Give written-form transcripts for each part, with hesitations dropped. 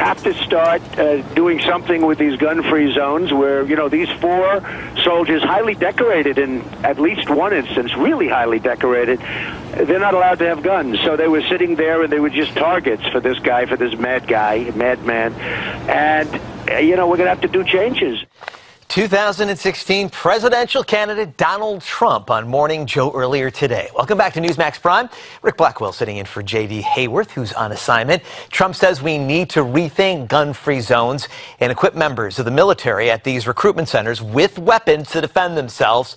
have to start doing something with these gun-free zones where, you know, these 4 soldiers, highly decorated in at least one instance, really highly decorated, they're not allowed to have guns. So they were sitting there and they were just targets for this guy, for this madman. And, you know, we're going to have to do changes. 2016 presidential candidate Donald Trump on Morning Joe earlier today. Welcome back to Newsmax Prime. Rick Blackwell sitting in for J.D. Hayworth, who's on assignment. Trump says we need to rethink gun-free zones and equip members of the military at these recruitment centers with weapons to defend themselves.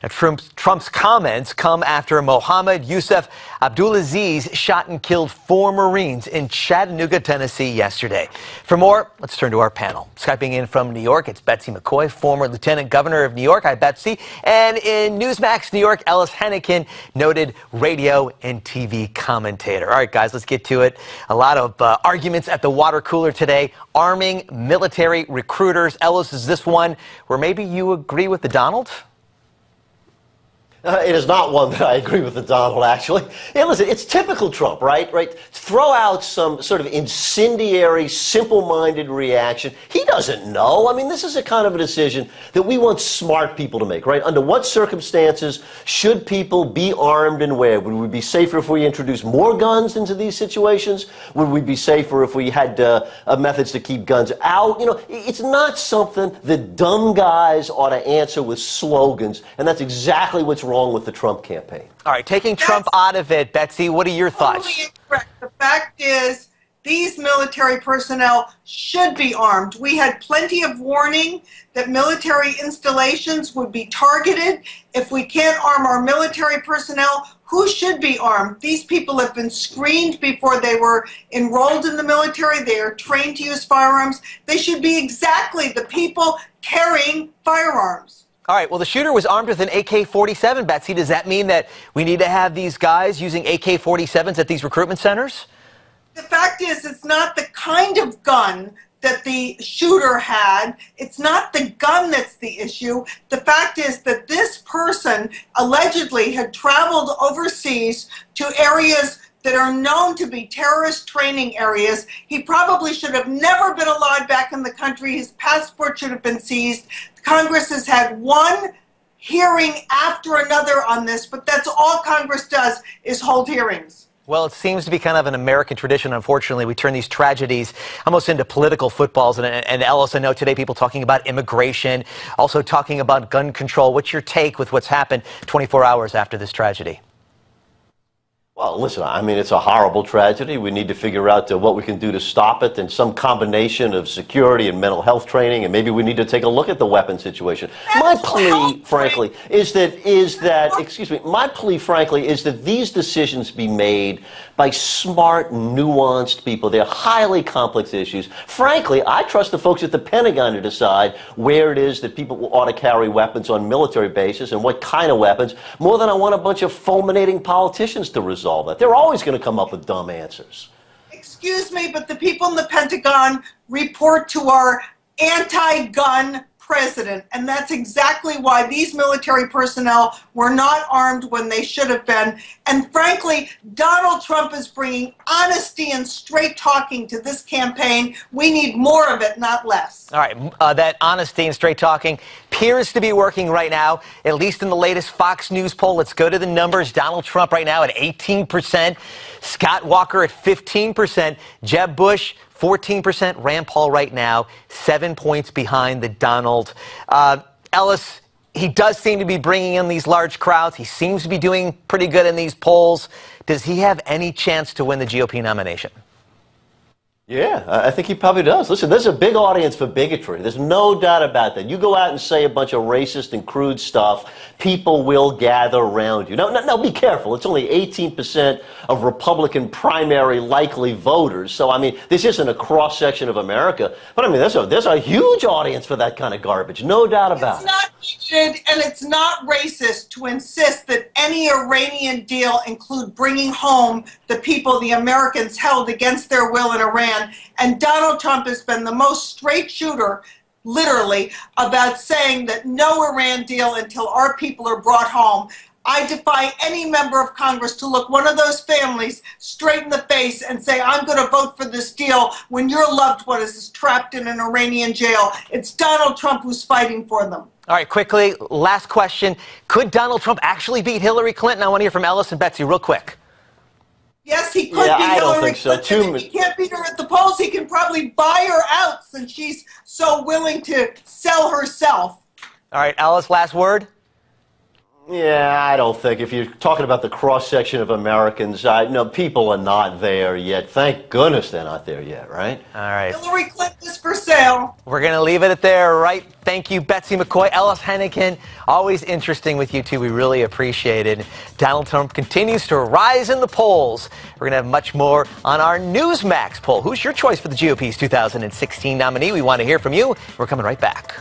Now, Trump's comments come after Mohammed Yusuf Abdulaziz shot and killed 4 Marines in Chattanooga, Tennessee yesterday. For more, let's turn to our panel. Skyping in from New York, it's Betsy McCaughey, former Lieutenant Governor of New York. Hi, Betsy. And in Newsmax New York, Ellis Henican, noted radio and TV commentator. All right, guys, let's get to it. A lot of arguments at the water cooler today, arming military recruiters. Ellis, is this one where maybe you agree with the Donald? It is not one that I agree with the Donald, actually. Hey, listen, it's typical Trump, right? Throw out some sort of incendiary, simple-minded reaction. He doesn't know. I mean, this is a kind of a decision that we want smart people to make, right? Under what circumstances should people be armed and where? Would we be safer if we introduced more guns into these situations? Would we be safer if we had methods to keep guns out? You know, it's not something that dumb guys ought to answer with slogans, and that's exactly what's wrong with the Trump campaign. All right, taking Trump out of it, Betsy, what are your thoughts? Totally incorrect. The fact is, these military personnel should be armed. We had plenty of warning that military installations would be targeted. If we can't arm our military personnel, who should be armed? These people have been screened before they were enrolled in the military. They are trained to use firearms. They should be exactly the people carrying firearms. All right, well, the shooter was armed with an AK-47, Betsy. Does that mean that we need to have these guys using AK-47s at these recruitment centers? The fact is, it's not the kind of gun that the shooter had. It's not the gun that's the issue. The fact is that this person allegedly had traveled overseas to areas that are known to be terrorist training areas. He probably should have never been allowed back in the country. His passport should have been seized. Congress has had one hearing after another on this, but that's all Congress does is hold hearings. Well, it seems to be kind of an American tradition. Unfortunately, we turn these tragedies almost into political footballs. And Ellis, I know today people talking about immigration, also talking about gun control. What's your take with what's happened 24 hours after this tragedy? Well, listen, I mean, it's a horrible tragedy. We need to figure out what we can do to stop it, and some combination of security and mental health training, and maybe we need to take a look at the weapon situation. My plea, frankly, is that these decisions be made by smart, nuanced people. They're highly complex issues. Frankly, I trust the folks at the Pentagon to decide where it is that people ought to carry weapons on military bases and what kind of weapons, more than I want a bunch of fulminating politicians to resolve that. They're always going to come up with dumb answers. Excuse me, but the people in the Pentagon report to our anti-gun president, and that's exactly why these military personnel were not armed when they should have been. And frankly, Donald Trump is bringing honesty and straight talking to this campaign. We need more of it, not less. All right, that honesty and straight talking appears to be working right now, at least in the latest Fox News poll. Let's go to the numbers. Donald Trump right now at 18%, Scott Walker at 15%, Jeb Bush 14%, Rand Paul right now 7 points behind the Donald. Ellis, he does seem to be bringing in these large crowds. He seems to be doing pretty good in these polls. Does he have any chance to win the GOP nomination? Yeah, I think he probably does. Listen, there's a big audience for bigotry. There's no doubt about that. You go out and say a bunch of racist and crude stuff, people will gather around you. Now be careful. It's only 18% of Republican primary likely voters. So, I mean, this isn't a cross-section of America. But, I mean, there's a huge audience for that kind of garbage. No doubt about it. It's not bigoted and it's not racist to insist that any Iranian deal include bringing home the people the Americans held against their will in Iran. And Donald Trump has been the most straight shooter, literally, about saying that no Iran deal until our people are brought home. I defy any member of Congress to look one of those families straight in the face and say, I'm going to vote for this deal when your loved one is trapped in an Iranian jail. It's Donald Trump who's fighting for them. All right, quickly, last question. Could Donald Trump actually beat Hillary Clinton? I want to hear from Ellis and Betsy real quick. Yes, he could beat Hillary Clinton. If he can't beat her at the polls, he can probably buy her out since she's so willing to sell herself. All right, Ellis, last word? Yeah, I don't think. If you're talking about the cross-section of Americans, no, people are not there yet. Thank goodness they're not there yet, right? All right. Hillary Clinton is for sale. We're going to leave it at there, right? Thank you, Betsy McCaughey, Ellis Henican. Always interesting with you two. We really appreciate it. Donald Trump continues to rise in the polls. We're going to have much more on our Newsmax poll. Who's your choice for the GOP's 2016 nominee? We want to hear from you. We're coming right back.